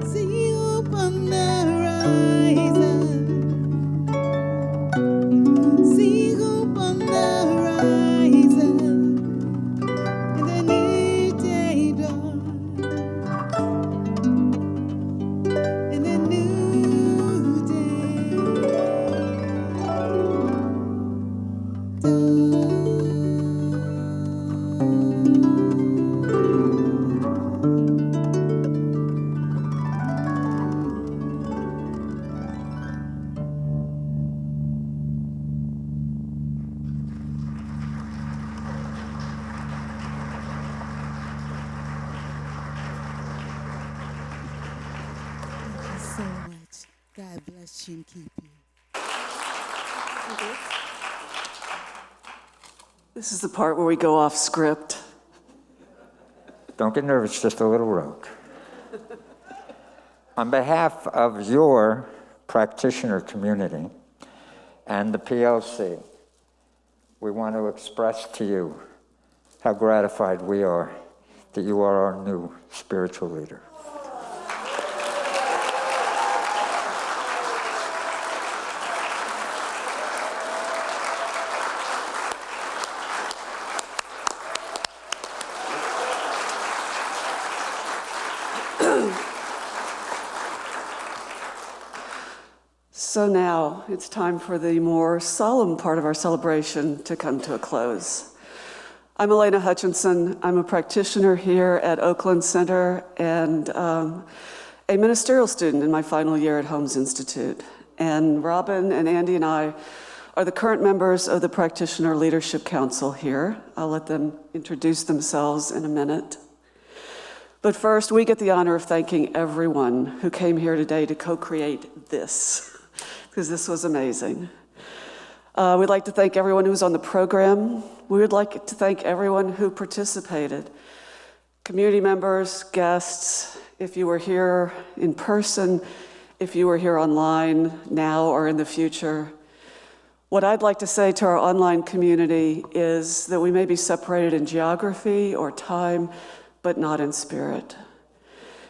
See hope on the horizon. See hope on the horizon, and a new day dawns, and a new day dawns. Thank you so much. God bless you and keep you.
This is the part where we go off script.
Don't get nervous, just a little rogue. On behalf of your practitioner community and the PLC, we want to express to you how gratified we are that you are our new spiritual leader.
So now it's time for the more solemn part of our celebration to come to a close. I'm Elena Hutchinson. I'm a practitioner here at Oakland Center and a ministerial student in my final year at Holmes Institute. And Robin and Andy and I are the current members of the Practitioner Leadership Council here. I'll let them introduce themselves in a minute. But first, we get the honor of thanking everyone who came here today to co-create this, because this was amazing. We'd like to thank everyone who was on the program. We would like to thank everyone who participated. Community members, guests, if you were here in person, if you are here online now or in the future, what I'd like to say to our online community is that we may be separated in geography or time, but not in spirit.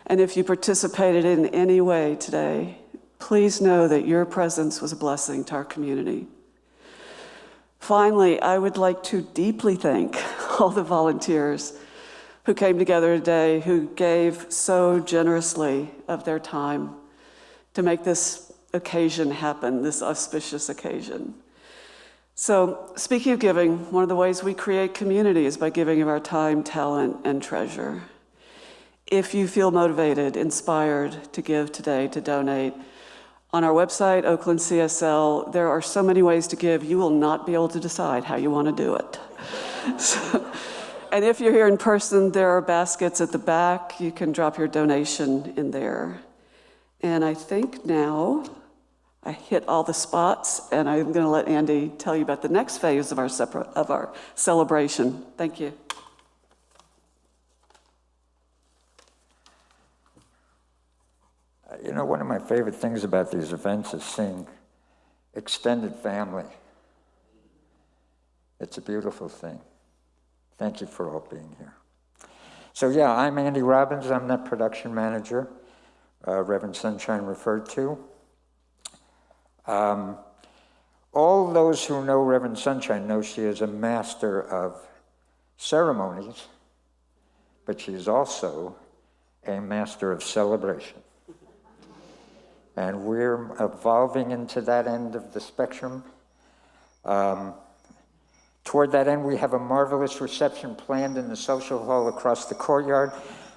And if you participated in any way today, please know that your presence was a blessing to our community. Finally, I would like to deeply thank all the volunteers who came together today, who gave so generously of their time to make this occasion happen, this auspicious occasion. So, speaking of giving, one of the ways we create community is by giving of our time, talent, and treasure. If you feel motivated, inspired to give today, to donate, on our website, Oakland CSL, there are so many ways to give, you will not be able to decide how you want to do it. And if you're here in person, there are baskets at the back. You can drop your donation in there. And I think now I hit all the spots, and I'm going to let Andy tell you about the next phase of our celebration. Thank you.
You know, one of my favorite things about these events is seeing extended family. It's a beautiful thing. Thank you for all being here. So yeah, I'm Andy Robbins. I'm the production manager, Reverend Sunshine referred to. All those who know Reverend Sunshine know she is a master of ceremonies, but she's also a master of celebration. And we're evolving into that end of the spectrum. Toward that end, we have a marvelous reception planned in the social hall across the courtyard,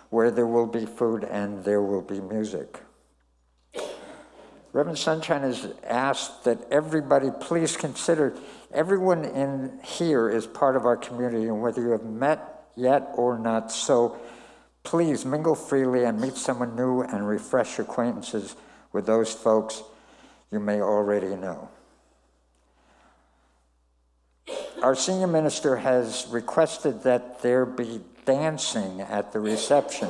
where there will be food and there will be music. Reverend Sunshine has asked that everybody please consider everyone in here is part of our community, and whether you have met yet or not, so please mingle freely and meet someone new and refresh acquaintances with those folks you may already know. Our senior minister has requested that there be dancing at the reception.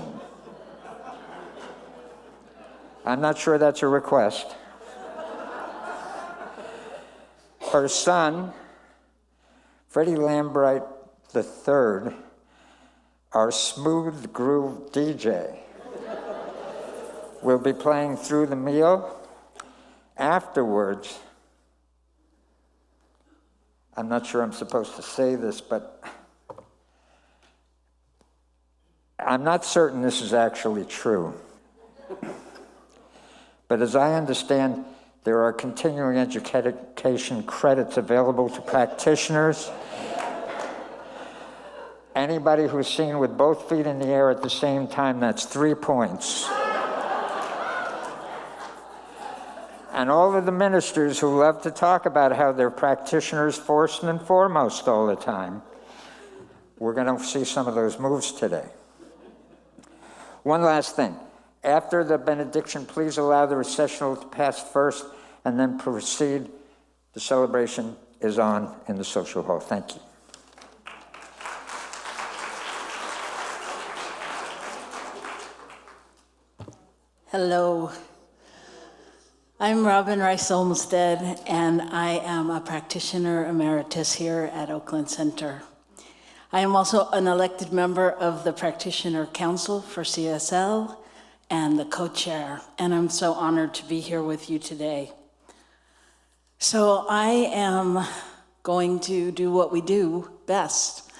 I'm not sure that's a request. Her son, Freddie Lambright III, our smooth groove DJ, will be playing through the meal. Afterwards, I'm not sure I'm supposed to say this, but I'm not certain this is actually true. But as I understand, there are continuing education credits available to practitioners. Anybody who's seen with both feet in the air at the same time, that's 3 points. And all of the ministers who love to talk about how they're practitioners first and foremost all the time, we're going to see some of those moves today. One last thing. After the benediction, please allow the recessional to pass first and then proceed. The celebration is on in the social hall. Thank you.
Hello. I'm Robin Rice Olmsted, and I am a practitioner emeritus here at Oakland Center. I am also an elected member of the Practitioner Council for CSL and the co-chair, and I'm so honored to be here with you today. So I am going to do what we do best.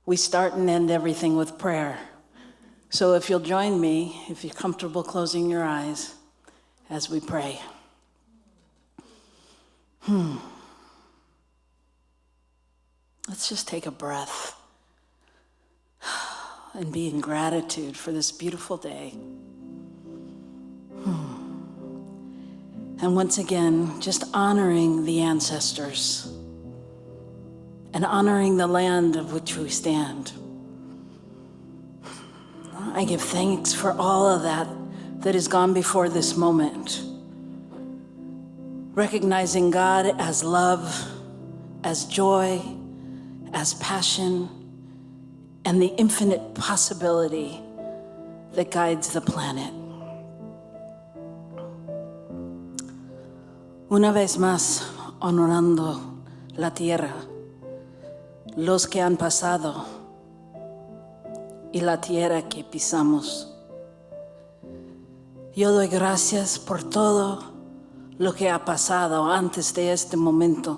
We start and end everything with prayer. So if you'll join me, if you're comfortable closing your eyes, as we pray. Let's just take a breath and be in gratitude for this beautiful day. And once again, just honoring the ancestors and honoring the land of which we stand. I give thanks for all of that has gone before this moment. Recognizing God as love, as joy, as passion, and the infinite possibility that guides the planet. Una vez más, honorando la tierra, los que han pasado y la tierra que pisamos. Yo doy gracias por todo lo que ha pasado antes de este momento.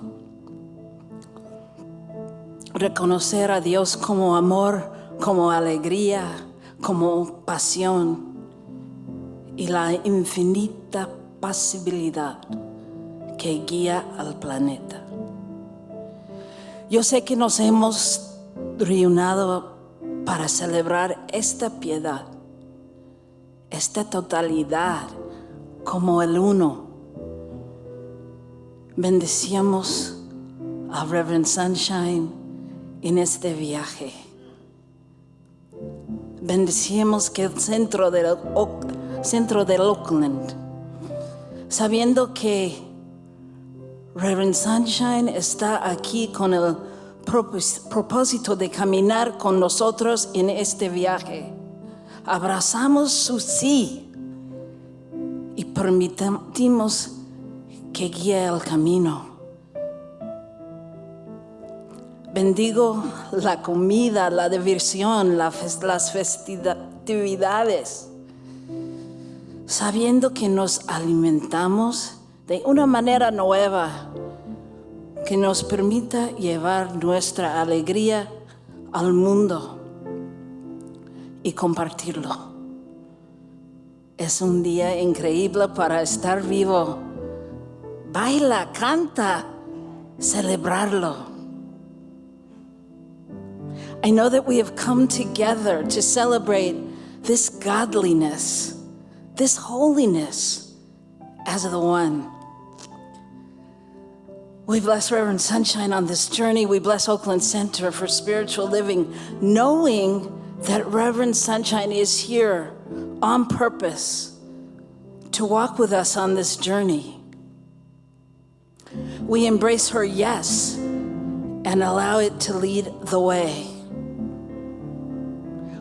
Reconocer a Dios como amor, como alegría, como pasión y la infinita pasibilidad que guía al planeta. Yo sé que nos hemos reunido para celebrar esta piedad, esta totalidad como el uno. Bendecimos a Reverend Sunshine en este viaje. Bendecimos que el centro de Oakland, sabiendo que Reverend Sunshine está aquí con el propósito de caminar con nosotros en este viaje. Abrazamos su sí y permitimos que guíe el camino. Bendigo la comida, la diversión, las festividades, sabiendo que nos alimentamos de una manera nueva que nos permita llevar nuestra alegría al mundo y compartirlo. Es un día increíble para estar vivo. Baila, canta, celebrarlo. I know that we have come together to celebrate this godliness, this holiness as the one. We bless Reverend Sunshine on this journey. We bless Oakland Center for Spiritual Living, knowing that Reverend Sunshine is here on purpose to walk with us on this journey. We embrace her yes and allow it to lead the way.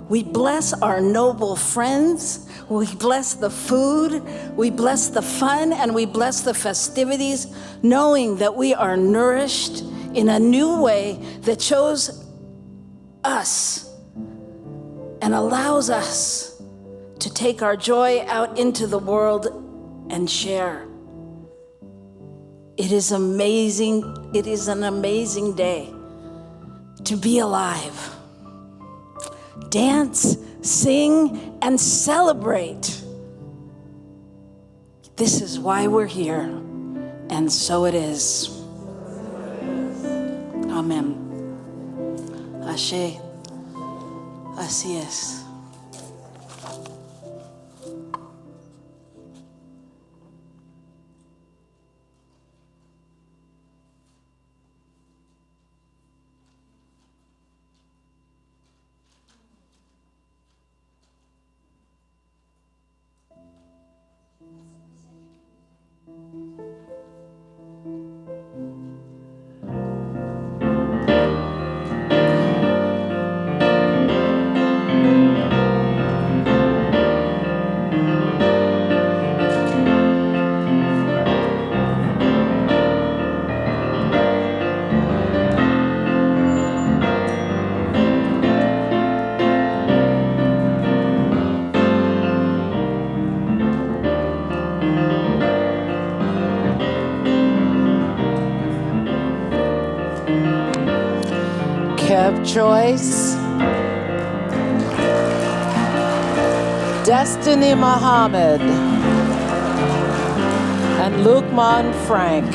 We bless our noble friends. We bless the food. We bless the fun, and we bless the festivities, knowing that we are nourished in a new way that shows us and allows us to take our joy out into the world and share. It is amazing. It is an amazing day to be alive. Dance, sing, and celebrate. This is why we're here, and so it is. Amen. Ashe, así es.
Kev Joyce, Destiny Muhammad, and Lukman Frank.